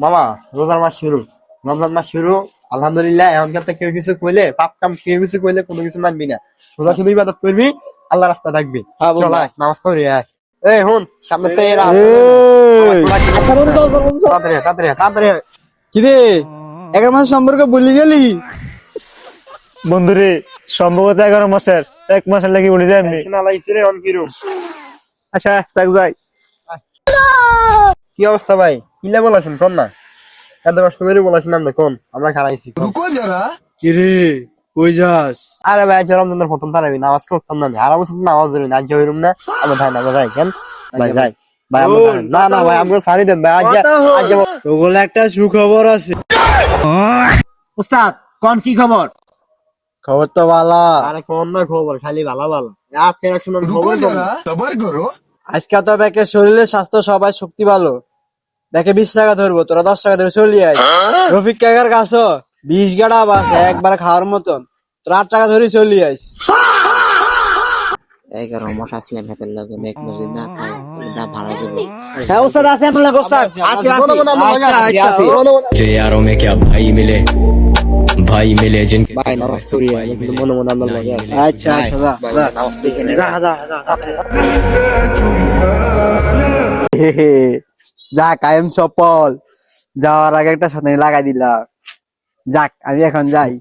মামা রোজার মাস শুরু, রমজান মাস শুরু। আলহামদুলিল্লাহ এখনকার থেকে কেউ কিছু কইলে পাপ কাম, কেউ কিছু কইলে কোনো কিছু মানবি না। রোজা শুধু ইবাদত করবি, আল্লাহ রাস্তা থাকবি। চল আয়, নামাজ পড়ি আয়। এই হুন, সামনে থেকে এরা আসে। আচ্ছা বন্ধু, চল চল বন্ধু, চল। তাড়াতাড়ি আয়, তাড়াতাড়ি আয়, তাড়াতাড়ি আয়। কিরে 11 মাস সম্পর্কে ভুলে গেলি? বন্ধুরে সম্ভবত 11 মাসের 1 মাসের লাগি উড়ে যায় এমনি। টেনশন আলাইছে রে অনকিরু। আচ্ছা তাক যাই। কি অবস্থা ভাই? কিলা বলাছেন কোন না? এত কষ্ট করে বলাছেন আমরা কোন? আমরা খারাইছি। কিরে কই যাস? আরে ভাই আজ রমজানের প্রথম তারাবি নামাজ করতাম না আমি। আর বছর তো নামাজ ধরি না, আজ হইরুম না। আমরা ভাই না যাই কেন? ভাই যাই। ভাই আমরা শোন, না না ভাই আমরা সারি দেন ভাই। আজ আজ তোগুলো একটা সুখবর আছে। উস্তাদ কোন কি খবর? খবর তো ভালো। আরে কোন না খবর, খালি ভালো ভালো। আপনি শুনুন খবর কোন? আজকে তো ব্যাকে শরীরের স্বাস্থ্য সবাই শক্তি ভালো। ব্যাকে 20 টাকা ধরবো, তোরা 10 টাকা ধরে চলি আয়। রফিক কাকার কাছে 20 গাড়া বাস একবার খাওয়ার মতন, তোরা 8 টাকা ধরে চলি আইস। 11 মাস আসলে ভেতর লাগে দেখ মসজিদ না খাই না ভাড়া যাবে। হ্যাঁ উস্তাদ আছে আপনার উস্তাদ। আজকে আছে। मुझे यारों में क्या भाई मिले जिनके ভাই নামাজ পড়ি আয়, মনে মনে আল্লাহ লাগে। আচ্ছা আচ্ছা যা যা যা যা। যা কায়েম সফল, যাওয়ার আগে একটা সাথে লাগাই দিলা। যাক আমি এখন যাই।